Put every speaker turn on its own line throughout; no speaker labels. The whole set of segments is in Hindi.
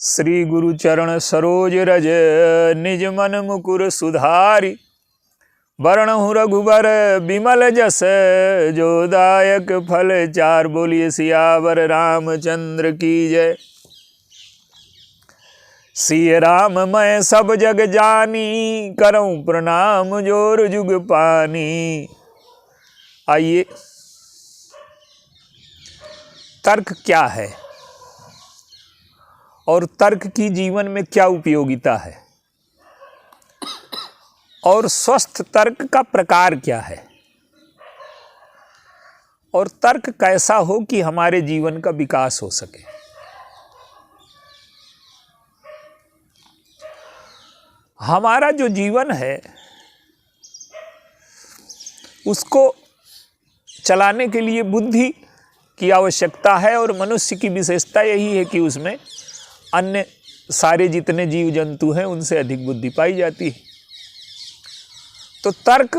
श्री गुरु चरण सरोज रज निज मन मुकुर सुधारी। वरणहु रघुबर बिमल जस जो दायक फल चार। बोलिए सियावर रामचंद्र की जय। सिय राम मैं सब जग जानी, करऊं प्रणाम जोर जुग पानी। आइए, तर्क क्या है और तर्क की जीवन में क्या उपयोगिता है, और स्वस्थ तर्क का प्रकार क्या है, और तर्क कैसा हो कि हमारे जीवन का विकास हो सके। हमारा जो जीवन है उसको चलाने के लिए बुद्धि की आवश्यकता है, और मनुष्य की विशेषता यही है कि उसमें अन्य सारे जितने जीव जंतु हैं उनसे अधिक बुद्धि पाई जाती है। तो तर्क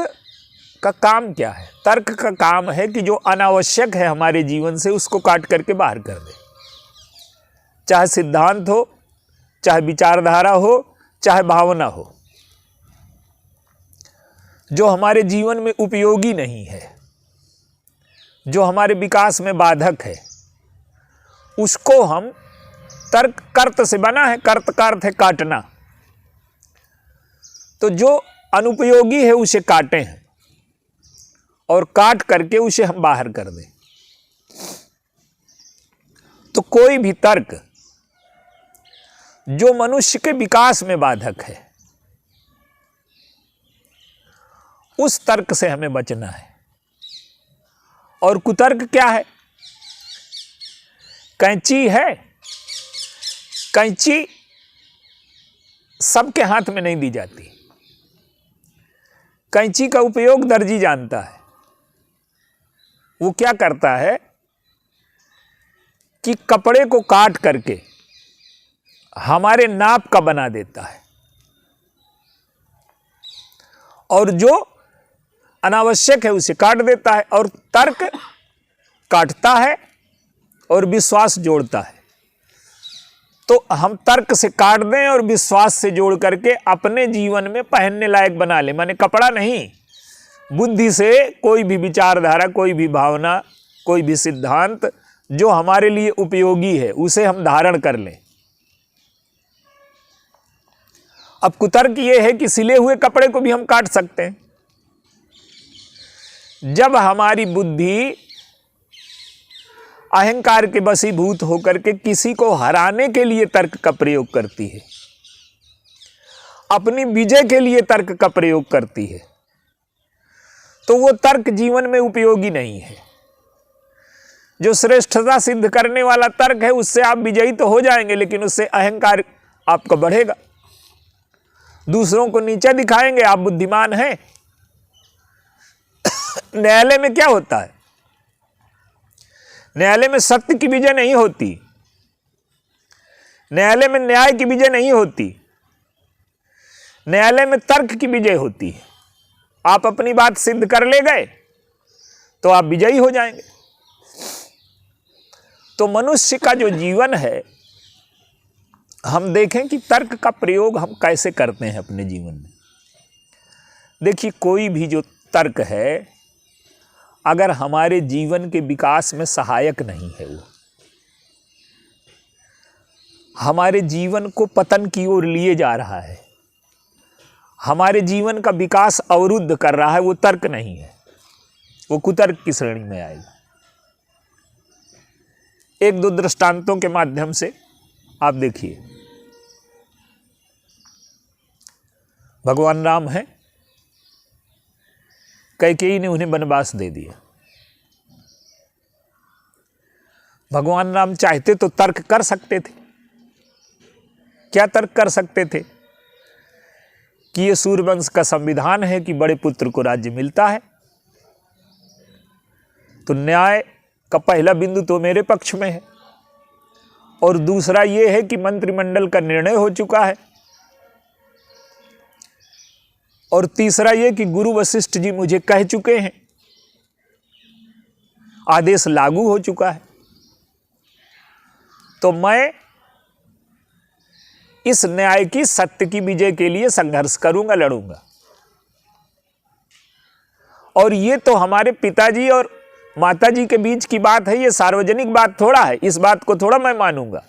का काम क्या है? तर्क का काम है कि जो अनावश्यक है हमारे जीवन से उसको काट करके बाहर कर दे। चाहे सिद्धांत हो, चाहे विचारधारा हो, चाहे भावना हो, जो हमारे जीवन में उपयोगी नहीं है, जो हमारे विकास में बाधक है, उसको हम तर्क, कर्त से बना है, कर्त का अर्थ है काटना, तो जो अनुपयोगी है उसे काटें हैं और काट करके उसे हम बाहर कर दें। तो कोई भी तर्क जो मनुष्य के विकास में बाधक है, उस तर्क से हमें बचना है। और कुतर्क क्या है? कैंची है, कैंची सबके हाथ में नहीं दी जाती। कैंची का उपयोग दर्जी जानता है। वो क्या करता है कि कपड़े को काट करके हमारे नाप का बना देता है, और जो अनावश्यक है उसे काट देता है। और तर्क काटता है और विश्वास जोड़ता है। तो हम तर्क से काट दें और विश्वास से जोड़ करके अपने जीवन में पहनने लायक बना लें। माने कपड़ा नहीं, बुद्धि से कोई भी विचारधारा, कोई भी भावना, कोई भी सिद्धांत जो हमारे लिए उपयोगी है उसे हम धारण कर लें। अब कुतर्क ये है कि सिले हुए कपड़े को भी हम काट सकते हैं। जब हमारी बुद्धि अहंकार के वशीभूत होकर के किसी को हराने के लिए तर्क का प्रयोग करती है, अपनी विजय के लिए तर्क का प्रयोग करती है, तो वो तर्क जीवन में उपयोगी नहीं है। जो श्रेष्ठता सिद्ध करने वाला तर्क है उससे आप विजयी तो हो जाएंगे, लेकिन उससे अहंकार आपका बढ़ेगा। दूसरों को नीचा दिखाएंगे, आप बुद्धिमान हैं। न्यायालय में क्या होता है? न्यायालय में सत्य की विजय नहीं होती, न्यायालय में न्याय की विजय नहीं होती, न्यायालय में तर्क की विजय होती है। आप अपनी बात सिद्ध कर ले गए तो आप विजयी हो जाएंगे। तो मनुष्य का जो जीवन है, हम देखें कि तर्क का प्रयोग हम कैसे करते हैं अपने जीवन में। देखिए, कोई भी जो तर्क है अगर हमारे जीवन के विकास में सहायक नहीं है, वो हमारे जीवन को पतन की ओर लिए जा रहा है, हमारे जीवन का विकास अवरुद्ध कर रहा है, वो तर्क नहीं है, वो कुतर्क की श्रेणी में आएगा। एक दो दृष्टांतों के माध्यम से आप देखिए। भगवान राम हैं, कैकेयी ने उन्हें वनवास दे दिया। भगवान राम चाहते तो तर्क कर सकते थे। क्या तर्क कर सकते थे? कि ये सूर्यवंश का संविधान है कि बड़े पुत्र को राज्य मिलता है, तो न्याय का पहला बिंदु तो मेरे पक्ष में है, और दूसरा ये है कि मंत्रिमंडल का निर्णय हो चुका है, और तीसरा ये कि गुरु वशिष्ठ जी मुझे कह चुके हैं, आदेश लागू हो चुका है। तो मैं इस न्याय की, सत्य की विजय के लिए संघर्ष करूंगा, लड़ूंगा। और ये तो हमारे पिताजी और माताजी के बीच की बात है, ये सार्वजनिक बात थोड़ा है, इस बात को थोड़ा मैं मानूंगा।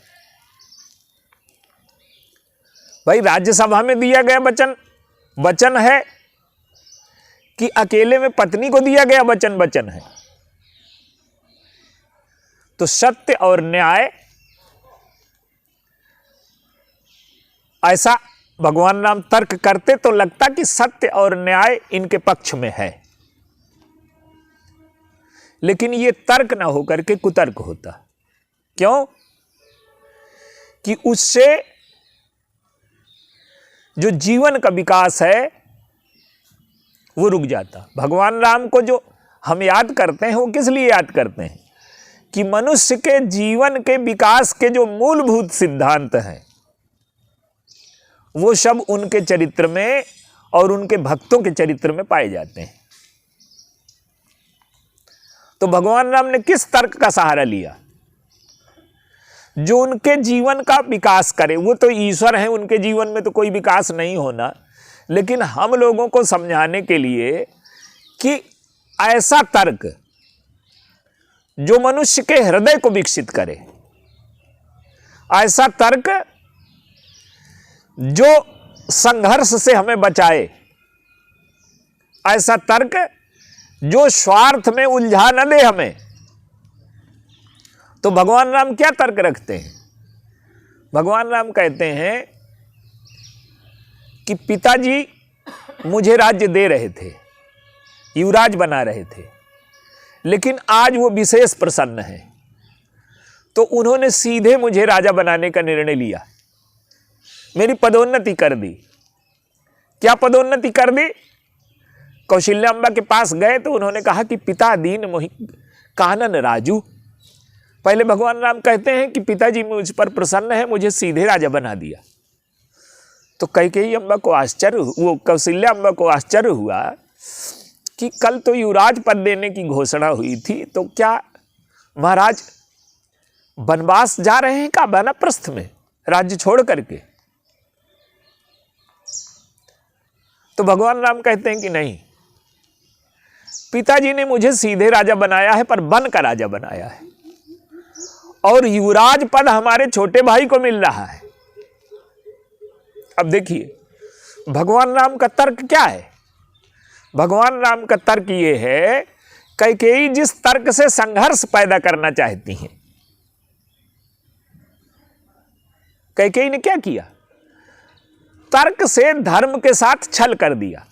भाई राज्यसभा में दिया गया वचन है कि अकेले में पत्नी को दिया गया वचन है। तो सत्य और न्याय, ऐसा भगवान राम तर्क करते तो लगता कि सत्य और न्याय इनके पक्ष में है, लेकिन ये तर्क ना होकर के कुतर्क होता। क्यों? कि उससे जो जीवन का विकास है वो रुक जाता। भगवान राम को जो हम याद करते हैं वो किस लिए याद करते हैं? कि मनुष्य के जीवन के विकास के जो मूलभूत सिद्धांत हैं वो सब उनके चरित्र में और उनके भक्तों के चरित्र में पाए जाते हैं। तो भगवान राम ने किस तर्क का सहारा लिया? जो उनके जीवन का विकास करे। वो तो ईश्वर हैं, उनके जीवन में तो कोई विकास नहीं होना, लेकिन हम लोगों को समझाने के लिए कि ऐसा तर्क जो मनुष्य के हृदय को विकसित करे, ऐसा तर्क जो संघर्ष से हमें बचाए, ऐसा तर्क जो स्वार्थ में उलझा न दे हमें। तो भगवान राम क्या तर्क रखते हैं? भगवान राम कहते हैं कि पिताजी मुझे राज्य दे रहे थे, युवराज बना रहे थे, लेकिन आज वो विशेष प्रसन्न है, तो उन्होंने सीधे मुझे राजा बनाने का निर्णय लिया, मेरी पदोन्नति कर दी। क्या पदोन्नति कर दी? कौशल्याम्बा के पास गए तो उन्होंने कहा कि पिता दीन मोहि कानन राजू। पहले भगवान राम कहते हैं कि पिताजी मुझ पर प्रसन्न है, मुझे सीधे राजा बना दिया। तो कैकेयी अम्बा को आश्चर्य, वो कौशल्याम्बा को आश्चर्य हुआ कि कल तो युवराज पद देने की घोषणा हुई थी, तो क्या महाराज वनवास जा रहे हैं क्या वानप्रस्थ में राज्य छोड़ करके? तो भगवान राम कहते हैं कि नहीं, पिताजी ने मुझे सीधे राजा बनाया है, पर वन का राजा बनाया है, और युवराज पद हमारे छोटे भाई को मिल रहा है। अब देखिए भगवान राम का तर्क क्या है। भगवान राम का तर्क ये है, कैकेयी जिस तर्क से संघर्ष पैदा करना चाहती हैं, कैकेयी ने क्या किया? तर्क से धर्म के साथ छल कर दिया।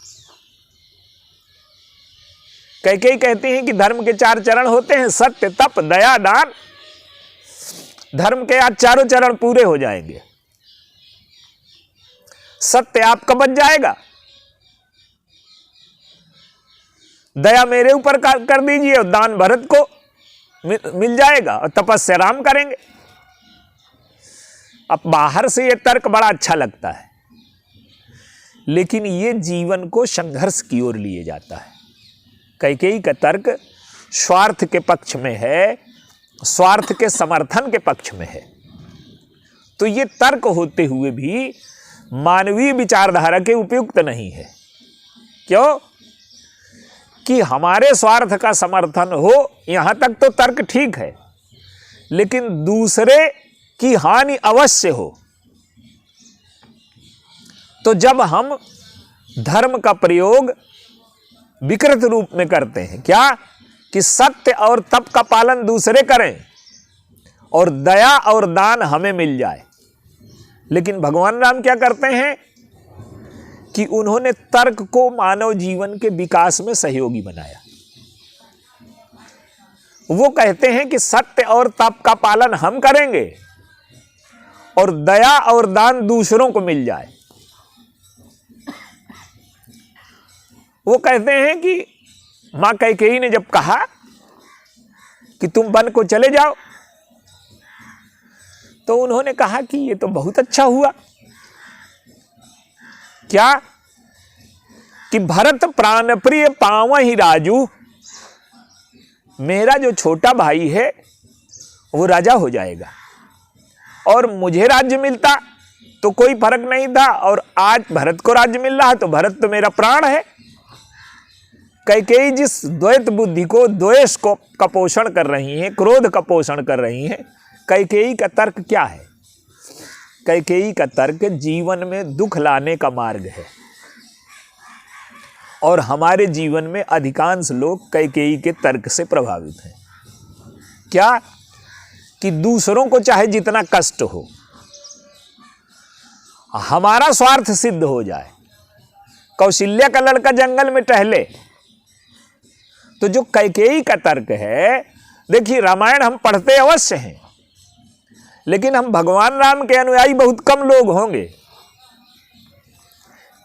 कैकेयी कहती हैं कि धर्म के 4 चरण होते हैं, सत्य, तप, दया, दान। धर्म के आज 4 चरण पूरे हो जाएंगे। सत्य आपका बच जाएगा, दया मेरे ऊपर कर दीजिए, और दान भरत को मिल जाएगा, और तपस्या राम करेंगे। अब बाहर से ये तर्क बड़ा अच्छा लगता है, लेकिन ये जीवन को संघर्ष की ओर लिए जाता है। कैकेयी का तर्क स्वार्थ के पक्ष में है, स्वार्थ के समर्थन के पक्ष में है। तो ये तर्क होते हुए भी मानवीय विचारधारा के उपयुक्त नहीं है। क्यों? कि हमारे स्वार्थ का समर्थन हो, यहां तक तो तर्क ठीक है, लेकिन दूसरे की हानि अवश्य हो। तो जब हम धर्म का प्रयोग विकृत रूप में करते हैं, क्या कि सत्य और तप का पालन दूसरे करें और दया और दान हमें मिल जाए, लेकिन भगवान राम क्या करते हैं कि उन्होंने तर्क को मानव जीवन के विकास में सहयोगी बनाया। वो कहते हैं कि सत्य और तप का पालन हम करेंगे और दया और दान दूसरों को मिल जाए। वो कहते हैं कि मां कैकेयी ने जब कहा कि तुम वन को चले जाओ, तो उन्होंने कहा कि ये तो बहुत अच्छा हुआ। क्या कि भरत प्राण प्रिय पावहि राजू, मेरा जो छोटा भाई है वो राजा हो जाएगा और मुझे राज्य मिलता तो कोई फर्क नहीं था, और आज भरत को राज्य मिल रहा है तो भरत तो मेरा प्राण है। कैकेयी जिस द्वैत बुद्धि को, द्वेष को का पोषण कर रही हैं, क्रोध का पोषण कर रही हैं, कैकेयी का तर्क क्या है? कैकेयी का तर्क जीवन में दुख लाने का मार्ग है। और हमारे जीवन में अधिकांश लोग कैकेयी के तर्क से प्रभावित हैं। क्या? कि दूसरों को चाहे जितना कष्ट हो, हमारा स्वार्थ सिद्ध हो जाए। कौशल्या का लड़का जंगल में टहले, तो जो कैकेयी का तर्क है, देखिए रामायण हम पढ़ते अवश्य हैं, लेकिन हम भगवान राम के अनुयायी बहुत कम लोग होंगे।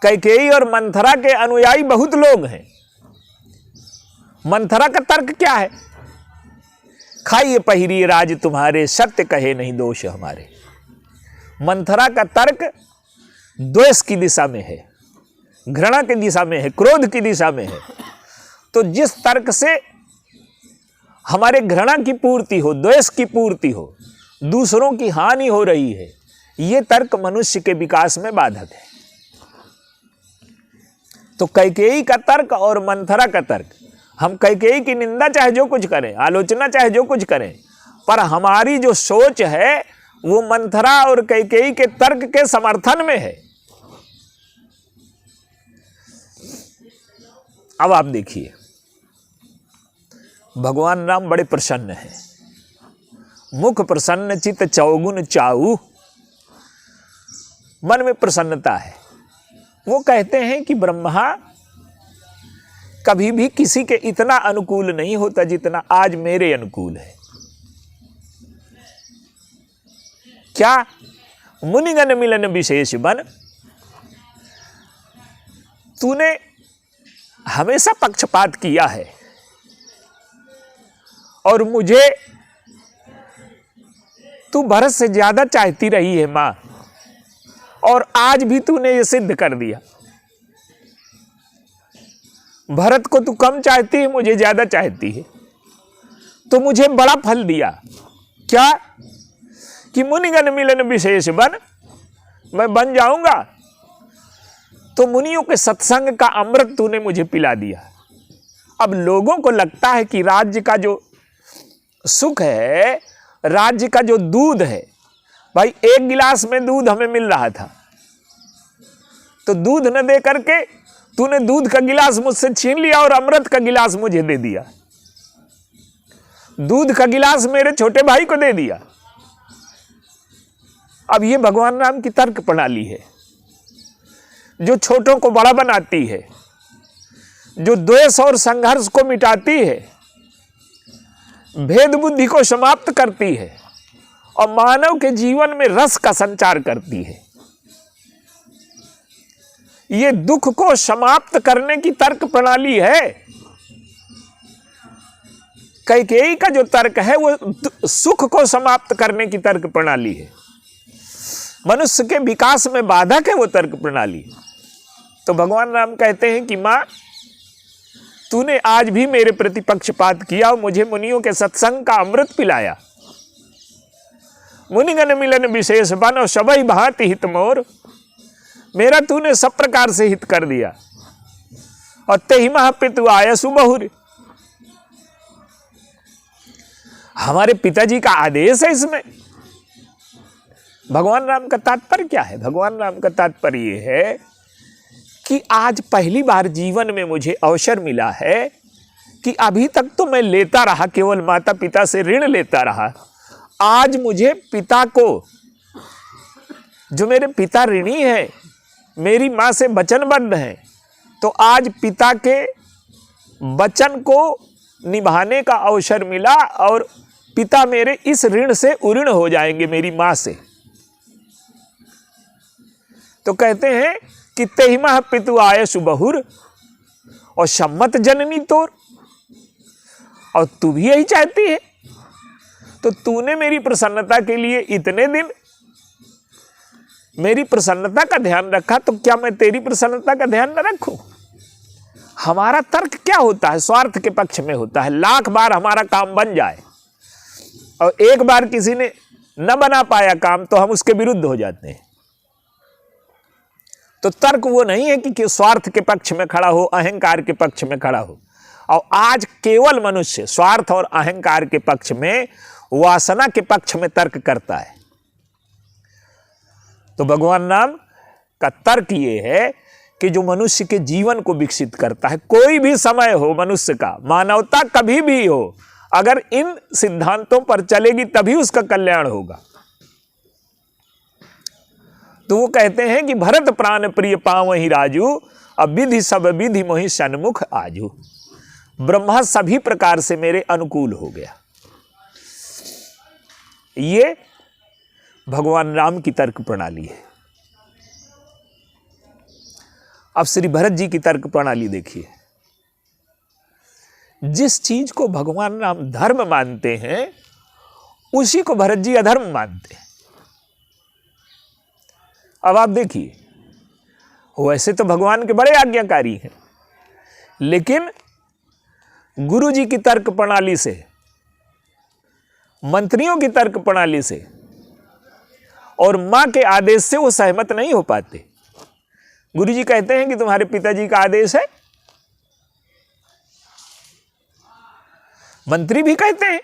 कैकेयी और मंथरा के अनुयायी बहुत लोग हैं। मंथरा का तर्क क्या है? खाइए पहिरिए राज तुम्हारे, सत्य कहे नहीं दोष हमारे। मंथरा का तर्क द्वेष की दिशा में है, घृणा की दिशा में है, क्रोध की दिशा में है। तो जिस तर्क से हमारे घृणा की पूर्ति हो, द्वेष की पूर्ति हो, दूसरों की हानि हो रही है, यह तर्क मनुष्य के विकास में बाधक है। तो कैकेयी का तर्क और मंथरा का तर्क, हम कैकेयी की निंदा चाहे जो कुछ करें, आलोचना चाहे जो कुछ करें, पर हमारी जो सोच है वो मंथरा और कैकेयी के तर्क के समर्थन में है। अब आप देखिए, भगवान राम बड़े प्रसन्न हैं। मुख प्रसन्न चित चौगुन चाऊ, मन में प्रसन्नता है। वो कहते हैं कि ब्रह्मा कभी भी किसी के इतना अनुकूल नहीं होता जितना आज मेरे अनुकूल है। क्या? मुनिगण मिलन विशेष बन, तूने हमेशा पक्षपात किया है और मुझे तू भरत से ज्यादा चाहती रही है मां, और आज भी तूने ये सिद्ध कर दिया। भरत को तू कम चाहती है, मुझे ज्यादा चाहती है, तो मुझे बड़ा फल दिया। क्या? कि मुनिगण मिलन विशेष बन, मैं बन जाऊंगा। तो मुनियों के सत्संग का अमृत तूने मुझे पिला दिया। अब लोगों को लगता है कि राज्य का जो सुख है, राज्य का जो दूध है, भाई एक गिलास में दूध हमें मिल रहा था, तो दूध न दे करके तूने दूध का गिलास मुझसे छीन लिया और अमृत का गिलास मुझे दे दिया। दूध का गिलास मेरे छोटे भाई को दे दिया। अब ये भगवान राम की तर्क प्रणाली है, जो छोटों को बड़ा बनाती है, जो द्वेष और संघर्ष को मिटाती है, भेद बुद्धि को समाप्त करती है और मानव के जीवन में रस का संचार करती है। ये दुख को समाप्त करने की तर्क प्रणाली है। कैकेयी का जो तर्क है वो सुख को समाप्त करने की तर्क प्रणाली है। मनुष्य के विकास में बाधक है वो तर्क प्रणाली। तो भगवान राम कहते हैं कि मां, तूने आज भी मेरे प्रति पक्षपात किया और मुझे मुनियों के सत्संग का अमृत पिलाया। मुनिगण मिलन विशेष बन और सबई भांति हित मोर, मेरा तूने सब प्रकार से हित कर दिया। और तेहि मह पितु आयसु बहुर, हमारे पिताजी का आदेश है इसमें। भगवान राम का तात्पर्य क्या है? भगवान राम का तात्पर्य यह है कि आज पहली बार जीवन में मुझे अवसर मिला है कि अभी तक तो मैं लेता रहा, केवल माता पिता से ऋण लेता रहा। आज मुझे पिता को, जो मेरे पिता ऋणी है, मेरी मां से वचनबद्ध है, तो आज पिता के वचन को निभाने का अवसर मिला और पिता मेरे इस ऋण से उऋण हो जाएंगे मेरी मां से। तो कहते हैं कि तेहि मह पितु आयसु बहुर और सम्मत जननी तोर, और तू भी यही चाहती है। तो तूने मेरी प्रसन्नता के लिए इतने दिन मेरी प्रसन्नता का ध्यान रखा, तो क्या मैं तेरी प्रसन्नता का ध्यान न रखूं? हमारा तर्क क्या होता है? स्वार्थ के पक्ष में होता है। लाख बार हमारा काम बन जाए और एक बार किसी ने न बना पाया काम, तो हम उसके विरुद्ध हो जाते हैं। तो तर्क वो नहीं है कि स्वार्थ के पक्ष में खड़ा हो, अहंकार के पक्ष में खड़ा हो। और आज केवल मनुष्य स्वार्थ और अहंकार के पक्ष में, वासना के पक्ष में तर्क करता है। तो भगवान राम का तर्क ये है कि जो मनुष्य के जीवन को विकसित करता है, कोई भी समय हो मनुष्य का, मानवता कभी भी हो, अगर इन सिद्धांतों पर चलेगी तभी उसका कल्याण होगा। तो वो कहते हैं कि भरत प्राण प्रिय पावहि राजू, अब विधि सब विधि मोहि सन्मुख आजू। ब्रह्मा सभी प्रकार से मेरे अनुकूल हो गया। ये भगवान राम की तर्क प्रणाली है। अब श्री भरत जी की तर्क प्रणाली देखिए। जिस चीज को भगवान राम धर्म मानते हैं उसी को भरत जी अधर्म मानते हैं। अब आप देखिए, वैसे तो भगवान के बड़े आज्ञाकारी हैं, लेकिन गुरु जी की तर्क प्रणाली से, मंत्रियों की तर्क प्रणाली से और मां के आदेश से वो सहमत नहीं हो पाते। गुरु जी कहते हैं कि तुम्हारे पिताजी का आदेश है, मंत्री भी कहते हैं,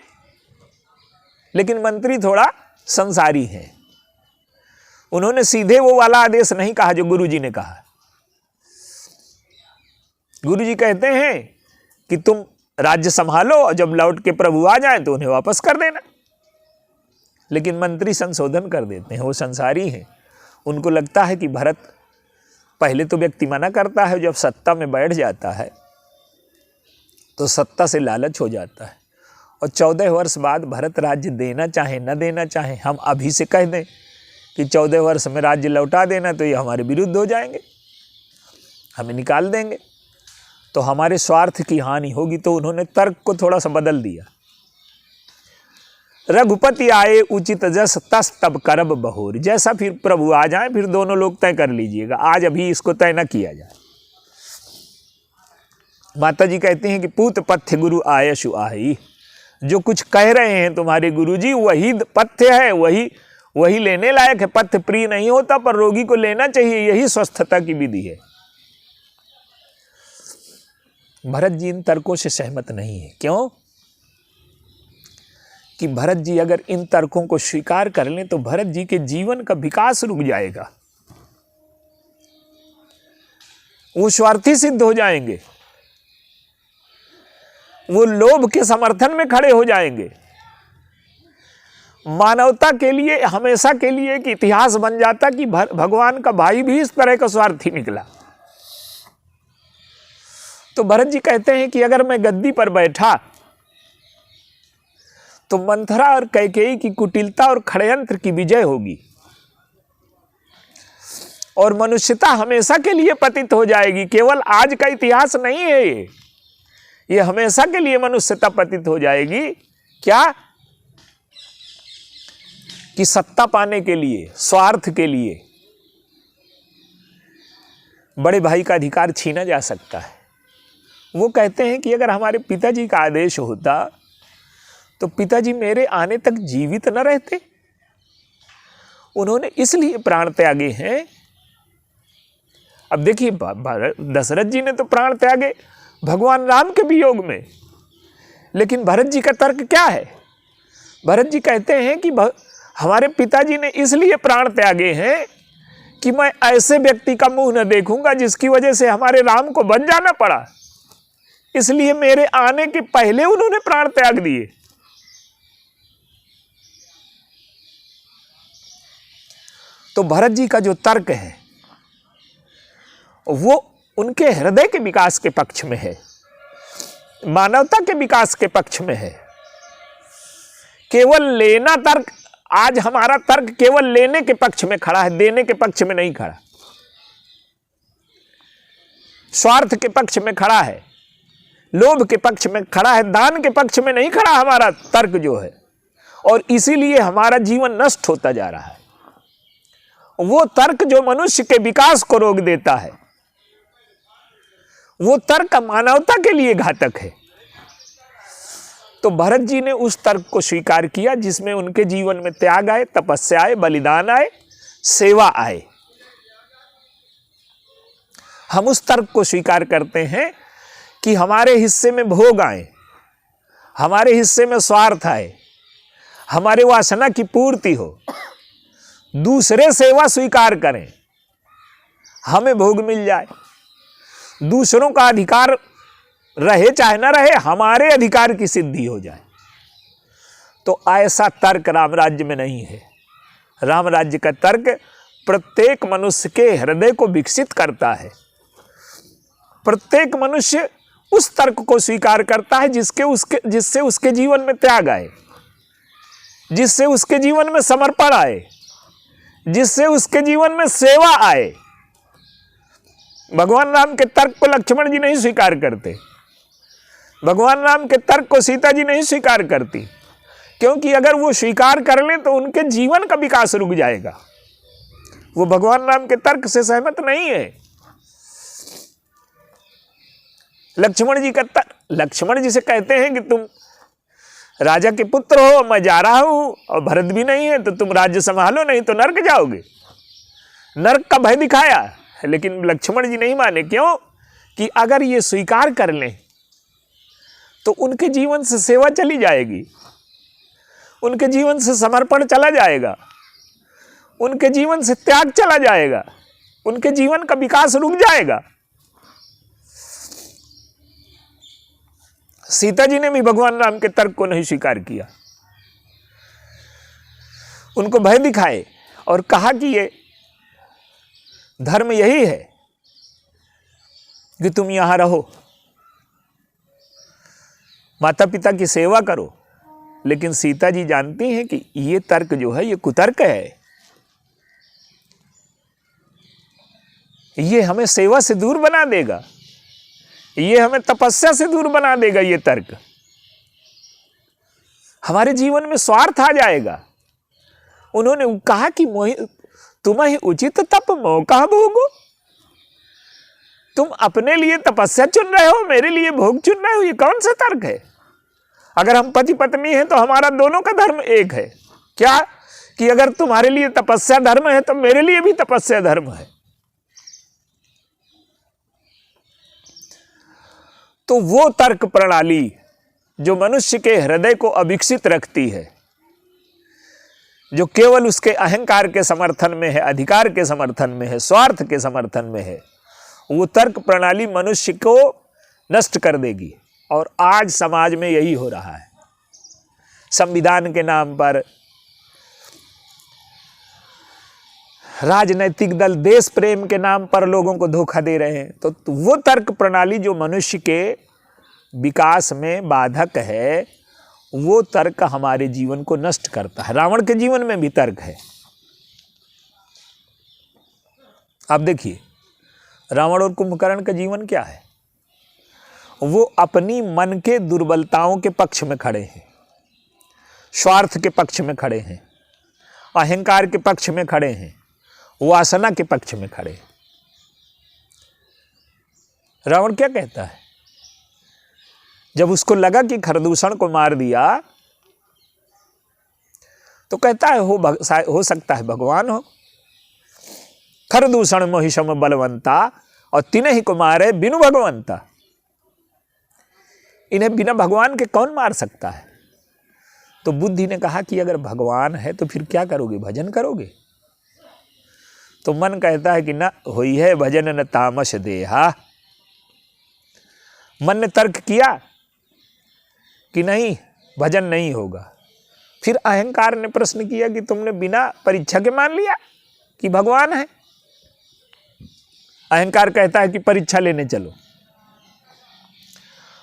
लेकिन मंत्री थोड़ा संसारी है, उन्होंने सीधे वो वाला आदेश नहीं कहा जो गुरु जी ने कहा। गुरु जी कहते हैं कि तुम राज्य संभालो और जब लौट के प्रभु आ जाएं तो उन्हें वापस कर देना। लेकिन मंत्री संशोधन कर देते हैं, वो संसारी हैं। उनको लगता है कि भरत, पहले तो व्यक्ति मना करता है, जब सत्ता में बैठ जाता है तो सत्ता से लालच हो जाता है, और 14 वर्ष बाद भरत राज्य देना चाहे न देना चाहे, हम अभी से कह दें कि 14 वर्ष में राज्य लौटा देना तो ये हमारे विरुद्ध हो जाएंगे, हमें निकाल देंगे, तो हमारे स्वार्थ की हानि होगी। तो उन्होंने तर्क को थोड़ा सा बदल दिया। रघुपति आए उचित जस तस तब करब बहोर। जैसा फिर प्रभु आ जाए फिर दोनों लोग तय कर लीजिएगा, आज अभी इसको तय न किया जाए। माता जी कहती हैं कि पूत पथ्य गुरु आयशु आही। जो कुछ कह रहे हैं तुम्हारे गुरु जी वही पथ्य है, वही लेने लायक है। पथ्य प्रिय नहीं होता पर रोगी को लेना चाहिए, यही स्वस्थता की विधि है। भरत जी इन तर्कों से सहमत नहीं है। क्यों? कि भरत जी अगर इन तर्कों को स्वीकार कर लें तो भरत जी के जीवन का विकास रुक जाएगा, वो स्वार्थी सिद्ध हो जाएंगे, वो लोभ के समर्थन में खड़े हो जाएंगे। मानवता के लिए हमेशा के लिए एक इतिहास बन जाता कि भगवान का भाई भी इस तरह का स्वार्थी निकला। तो भरत जी कहते हैं कि अगर मैं गद्दी पर बैठा तो मंथरा और कैकेयी की कुटिलता और षड्यंत्र की विजय होगी और मनुष्यता हमेशा के लिए पतित हो जाएगी। केवल आज का इतिहास नहीं है ये हमेशा के लिए मनुष्यता पतित हो जाएगी। क्या? कि सत्ता पाने के लिए, स्वार्थ के लिए बड़े भाई का अधिकार छीना जा सकता है। वो कहते हैं कि अगर हमारे पिताजी का आदेश होता तो पिताजी मेरे आने तक जीवित न रहते। उन्होंने इसलिए प्राण त्यागे हैं। अब देखिए, दशरथ जी ने तो प्राण त्यागे भगवान राम के वियोग में, लेकिन भरत जी का तर्क क्या है? भरत जी कहते हैं कि हमारे पिताजी ने इसलिए प्राण त्यागे हैं कि मैं ऐसे व्यक्ति का मुंह न देखूंगा जिसकी वजह से हमारे राम को बन जाना पड़ा, इसलिए मेरे आने के पहले उन्होंने प्राण त्याग दिए। तो भरत जी का जो तर्क है वो उनके हृदय के विकास के पक्ष में है, मानवता के विकास के पक्ष में है। केवल लेना तर्क, आज हमारा तर्क केवल लेने के पक्ष में खड़ा है, देने के पक्ष में नहीं खड़ा। स्वार्थ के पक्ष में खड़ा है, लोभ के पक्ष में खड़ा है, दान के पक्ष में नहीं खड़ा हमारा तर्क जो है, और इसीलिए हमारा जीवन नष्ट होता जा रहा है। वो तर्क जो मनुष्य के विकास को रोक देता है, वो तर्क मानवता के लिए घातक है। तो भरत जी ने उस तर्क को स्वीकार किया जिसमें उनके जीवन में त्याग आए, तपस्या आए, बलिदान आए, सेवा आए। हम उस तर्क को स्वीकार करते हैं कि हमारे हिस्से में भोग आए, हमारे हिस्से में स्वार्थ आए, हमारे वासना की पूर्ति हो, दूसरे सेवा स्वीकार करें, हमें भोग मिल जाए, दूसरों का अधिकार रहे चाहे ना रहे, हमारे अधिकार की सिद्धि हो जाए। तो ऐसा तर्क राम राज्य में नहीं है। राम राज्य का तर्क प्रत्येक मनुष्य के हृदय को विकसित करता है। प्रत्येक मनुष्य उस तर्क को स्वीकार करता है जिससे उसके जीवन में त्याग आए, जिससे उसके जीवन में समर्पण आए, जिससे उसके जीवन में सेवा आए। भगवान राम के तर्क को लक्ष्मण जी नहीं स्वीकार करते, भगवान राम के तर्क को सीता जी नहीं स्वीकार करती, क्योंकि अगर वो स्वीकार कर लें तो उनके जीवन का विकास रुक जाएगा। वो भगवान राम के तर्क से सहमत नहीं है। लक्ष्मण जी का तर्क, लक्ष्मण जी से कहते हैं कि तुम राजा के पुत्र हो, मैं जा रहा हूं, और भरत भी नहीं है, तो तुम राज्य संभालो, नहीं तो नरक जाओगे। नरक का भय दिखाया, लेकिन लक्ष्मण जी नहीं माने। क्यों? कि अगर ये स्वीकार कर लें तो उनके जीवन से सेवा चली जाएगी, उनके जीवन से समर्पण चला जाएगा, उनके जीवन से त्याग चला जाएगा, उनके जीवन का विकास रुक जाएगा। सीता जी ने भी भगवान राम के तर्क को नहीं स्वीकार किया, उनको भय दिखाए और कहा कि ये धर्म यही है कि तुम यहां रहो, माता पिता की सेवा करो। लेकिन सीता जी जानती हैं कि ये तर्क जो है ये कुतर्क है, ये हमें सेवा से दूर बना देगा, ये हमें तपस्या से दूर बना देगा। ये तर्क हमारे जीवन में स्वार्थ आ जाएगा। उन्होंने कहा कि तुम्हें उचित तप मौका भोगो, तुम अपने लिए तपस्या चुन रहे हो, मेरे लिए भोग चुन रहे हो, ये कौन सा तर्क है? अगर हम पति पत्नी हैं तो हमारा दोनों का धर्म एक है। क्या? कि अगर तुम्हारे लिए तपस्या धर्म है तो मेरे लिए भी तपस्या धर्म है। तो वो तर्क प्रणाली जो मनुष्य के हृदय को अविकसित रखती है, जो केवल उसके अहंकार के समर्थन में है, अधिकार के समर्थन में है, स्वार्थ के समर्थन में है, वो तर्क प्रणाली मनुष्य को नष्ट कर देगी। और आज समाज में यही हो रहा है। संविधान के नाम पर, राजनैतिक दल देश प्रेम के नाम पर लोगों को धोखा दे रहे हैं। तो वो तर्क प्रणाली जो मनुष्य के विकास में बाधक है, वो तर्क हमारे जीवन को नष्ट करता है। रावण के जीवन में भी तर्क है। आप देखिए रावण और कुंभकर्ण का जीवन क्या है। वो अपनी मन के दुर्बलताओं के पक्ष में खड़े हैं, स्वार्थ के पक्ष में खड़े हैं, अहंकार के पक्ष में खड़े हैं, वासना के पक्ष में खड़े हैं। रावण क्या कहता है? जब उसको लगा कि खरदूषण को मार दिया तो कहता है हो सकता है भगवान हो। खरदूषण मोहिशम बलवंता और तिन्हि को मारे बिनु भगवंता। इन्हें बिना भगवान के कौन मार सकता है? तो बुद्धि ने कहा कि अगर भगवान है तो फिर क्या करोगे? भजन करोगे। तो मन कहता है कि न होई है भजन न तामस देहा। मन ने तर्क किया कि नहीं, भजन नहीं होगा। फिर अहंकार ने प्रश्न किया कि तुमने बिना परीक्षा के मान लिया कि भगवान है। अहंकार कहता है कि परीक्षा लेने चलो,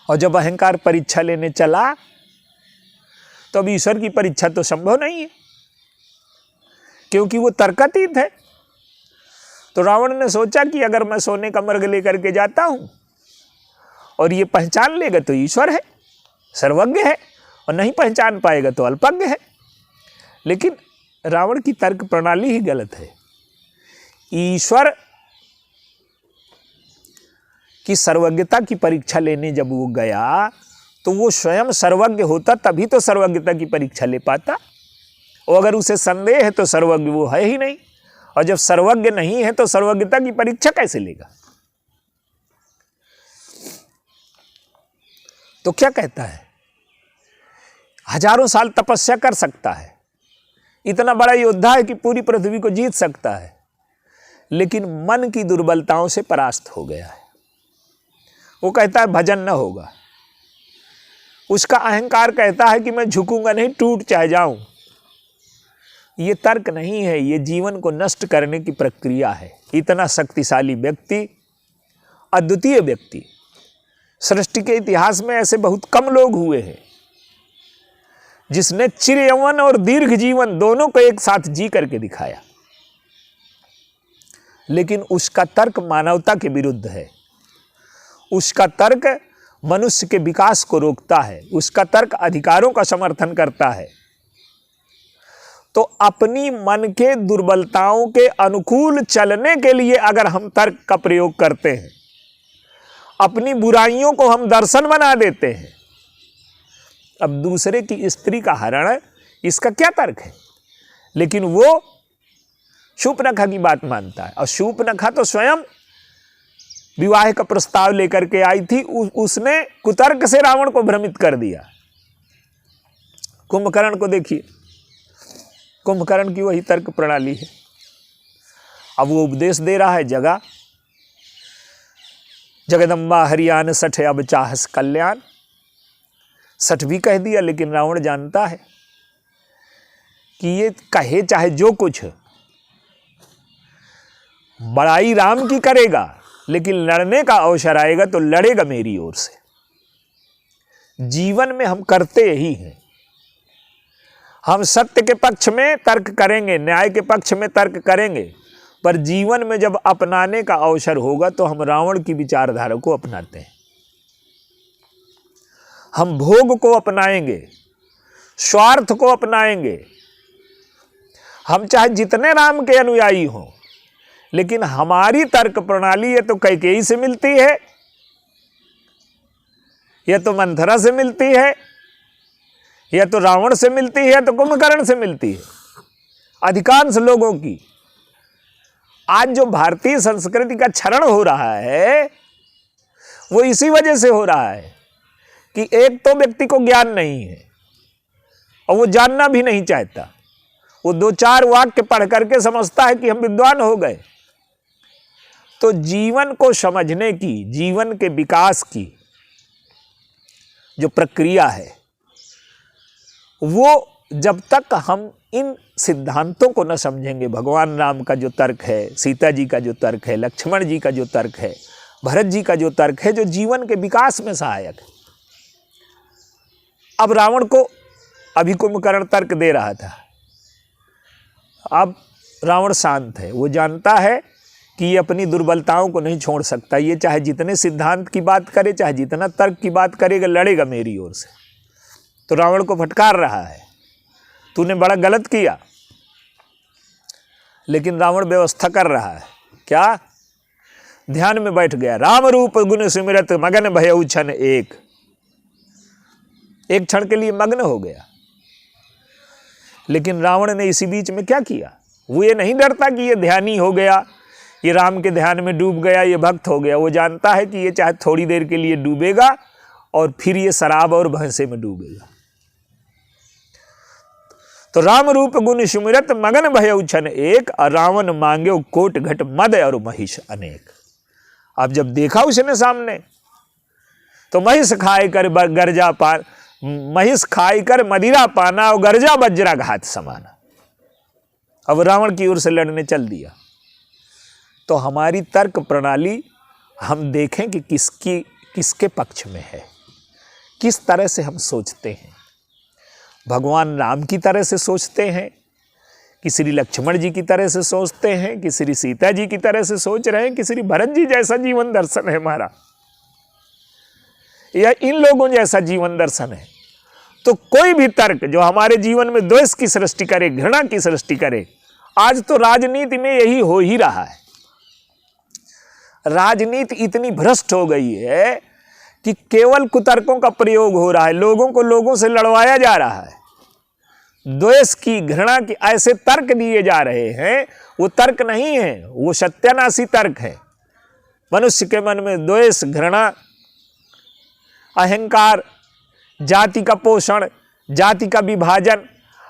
और जब अहंकार परीक्षा लेने चला तो अब ईश्वर की परीक्षा तो संभव नहीं है, क्योंकि वो तर्कातीत है। तो रावण ने सोचा कि अगर मैं सोने का मर्ग लेकर के जाता हूं और ये पहचान लेगा तो ईश्वर है, सर्वज्ञ है, और नहीं पहचान पाएगा तो अल्पज्ञ है। लेकिन रावण की तर्क प्रणाली ही गलत है। ईश्वर की सर्वज्ञता की परीक्षा लेने जब वो गया तो वो स्वयं सर्वज्ञ होता तभी तो सर्वज्ञता की परीक्षा ले पाता। और अगर उसे संदेह है तो सर्वज्ञ वो है ही नहीं, और जब सर्वज्ञ नहीं है तो सर्वज्ञता की परीक्षा कैसे लेगा? तो क्या कहता है, हजारों साल तपस्या कर सकता है, इतना बड़ा योद्धा है कि पूरी पृथ्वी को जीत सकता है, लेकिन मन की दुर्बलताओं से परास्त हो गया है। वो कहता है भजन न होगा। उसका अहंकार कहता है कि मैं झुकूंगा नहीं, टूट चाहे जाऊं। ये तर्क नहीं है, ये जीवन को नष्ट करने की प्रक्रिया है। इतना शक्तिशाली व्यक्ति, अद्वितीय व्यक्ति, सृष्टि के इतिहास में ऐसे बहुत कम लोग हुए हैं जिसने चिर यौवन और दीर्घ जीवन दोनों को एक साथ जी करके दिखाया। लेकिन उसका तर्क मानवता के विरुद्ध है, उसका तर्क मनुष्य के विकास को रोकता है, उसका तर्क अधिकारों का समर्थन करता है। तो अपनी मन के दुर्बलताओं के अनुकूल चलने के लिए अगर हम तर्क का प्रयोग करते हैं, अपनी बुराइयों को हम दर्शन बना देते हैं। अब दूसरे की स्त्री का हरण, इसका क्या तर्क है? लेकिन वो शूर्पणखा की बात मानता है, और शूर्पणखा तो स्वयं विवाह का प्रस्ताव लेकर के आई थी, उसने कुतर्क से रावण को भ्रमित कर दिया। कुंभकर्ण को देखिए, कुंभकर्ण की वही तर्क प्रणाली है। अब वो उपदेश दे रहा है, जगह जगदम्बा हरियाण सठ अब चाहस कल्याण, सठ भी कह दिया। लेकिन रावण जानता है कि ये कहे चाहे जो कुछ, बड़ाई राम की करेगा, लेकिन लड़ने का अवसर आएगा तो लड़ेगा मेरी ओर से। जीवन में हम करते यही हैं, हम सत्य के पक्ष में तर्क करेंगे, न्याय के पक्ष में तर्क करेंगे, पर जीवन में जब अपनाने का अवसर होगा तो हम रावण की विचारधारा को अपनाते हैं। हम भोग को अपनाएंगे, स्वार्थ को अपनाएंगे। हम चाहे जितने राम के अनुयायी हों, लेकिन हमारी तर्क प्रणाली ये तो कैकेयी से मिलती है, यह तो मंथरा से मिलती है, यह तो रावण से मिलती है, तो कुंभकर्ण से मिलती है। अधिकांश लोगों की आज जो भारतीय संस्कृति का क्षरण हो रहा है, वो इसी वजह से हो रहा है कि एक तो व्यक्ति को ज्ञान नहीं है और वो जानना भी नहीं चाहता। वो दो चार वाक्य पढ़ करके समझता है कि हम विद्वान हो गए। तो जीवन को समझने की, जीवन के विकास की जो प्रक्रिया है, वो जब तक हम इन सिद्धांतों को न समझेंगे, भगवान राम का जो तर्क है, सीता जी का जो तर्क है, लक्ष्मण जी का जो तर्क है, भरत जी का जो तर्क है, जो जीवन के विकास में सहायक है। अब रावण को अभी कुंभकर्ण तर्क दे रहा था, अब रावण शांत है। वो जानता है कि ये अपनी दुर्बलताओं को नहीं छोड़ सकता। ये चाहे जितने सिद्धांत की बात करे, चाहे जितना तर्क की बात करेगा, लड़ेगा मेरी ओर से। तो रावण को फटकार रहा है, तूने बड़ा गलत किया। लेकिन रावण व्यवस्था कर रहा है, क्या? ध्यान में बैठ गया। राम रूप गुण सिमरत मगन भयउ क्षण एक क्षण के लिए मग्न हो गया। लेकिन रावण ने इसी बीच में क्या किया? वो ये नहीं डरता कि ये ध्यानी हो गया, ये राम के ध्यान में डूब गया, ये भक्त हो गया। वो जानता है कि ये चाहे थोड़ी देर के लिए डूबेगा और फिर ये शराब और भैंसे में डूबेगा। तो राम रूप गुण सुमिरत मगन भयउ क्षण एक, और रावण मांगे कोट घट मद और महिष अनेक। अब जब देखा उसने सामने, तो महिष खाए कर गर्जा पान, महिष खाई कर मदिरा पाना और गर्जा वज्राघात समाना। अब रावण की ओर से लड़ने चल दिया। तो हमारी तर्क प्रणाली हम देखें कि किसके पक्ष में है, किस तरह से हम सोचते हैं। भगवान राम की तरह से सोचते हैं कि श्री लक्ष्मण जी की तरह से सोचते हैं, कि श्री सीता जी की तरह से सोच रहे हैं, कि श्री भरत जी जैसा जीवन दर्शन है हमारा, या इन लोगों जैसा जीवन दर्शन है। तो कोई भी तर्क जो हमारे जीवन में द्वेष की सृष्टि करे, घृणा की सृष्टि करे, आज तो राजनीति में यही हो ही रहा है। राजनीति इतनी भ्रष्ट हो गई है कि केवल कुतर्कों का प्रयोग हो रहा है, लोगों को लोगों से लड़वाया जा रहा है। द्वेष की, घृणा की ऐसे तर्क दिए जा रहे हैं, वो तर्क नहीं है, वो सत्यानाशी तर्क है। मनुष्य के मन में द्वेष, घृणा अहंकार, जाति का पोषण, जाति का विभाजन,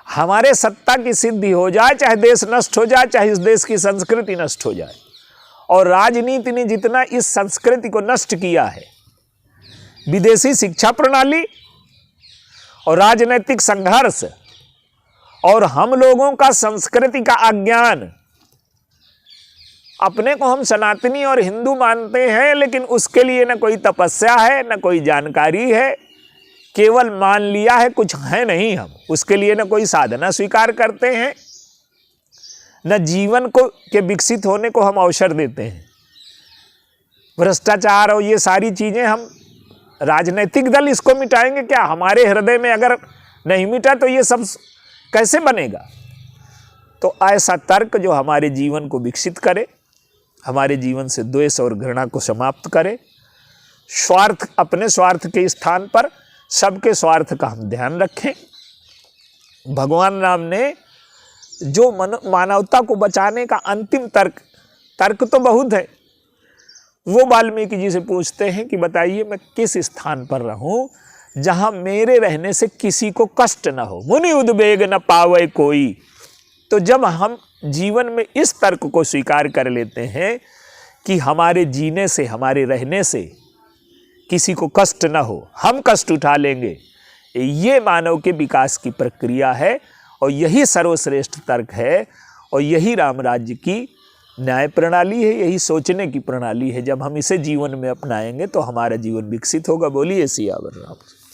हमारे सत्ता की सिद्धि हो जाए, चाहे देश नष्ट हो जाए, चाहे इस देश की संस्कृति नष्ट हो जाए। और राजनीति ने जितना इस संस्कृति को नष्ट किया है, विदेशी शिक्षा प्रणाली और राजनीतिक संघर्ष और हम लोगों का संस्कृति का अज्ञान, अपने को हम सनातनी और हिंदू मानते हैं, लेकिन उसके लिए न कोई तपस्या है, न कोई जानकारी है, केवल मान लिया है, कुछ है नहीं हम, उसके लिए न कोई साधना स्वीकार करते हैं, न जीवन को के विकसित होने को हम अवसर देते हैं। भ्रष्टाचार और ये सारी चीज़ें, हम राजनीतिक दल इसको मिटाएंगे क्या? हमारे हृदय में अगर नहीं मिटा तो ये सब कैसे बनेगा? तो ऐसा तर्क जो हमारे जीवन को विकसित करे, हमारे जीवन से द्वेष और घृणा को समाप्त करे, स्वार्थ, अपने स्वार्थ के स्थान पर सबके स्वार्थ का हम ध्यान रखें। भगवान राम ने जो मानवता को बचाने का अंतिम तर्क तो बहुत है, वो वाल्मीकि जी से पूछते हैं कि बताइए मैं किस स्थान पर रहूं जहां मेरे रहने से किसी को कष्ट न हो, मुनि उद्वेग न पावे कोई। तो जब हम जीवन में इस तर्क को स्वीकार कर लेते हैं कि हमारे जीने से, हमारे रहने से किसी को कष्ट न हो, हम कष्ट उठा लेंगे, ये मानव के विकास की प्रक्रिया है और यही सर्वश्रेष्ठ तर्क है और यही राम राज्य की न्याय प्रणाली है, यही सोचने की प्रणाली है। जब हम इसे जीवन में अपनाएंगे तो हमारा जीवन विकसित होगा। बोलिए सियावर राम।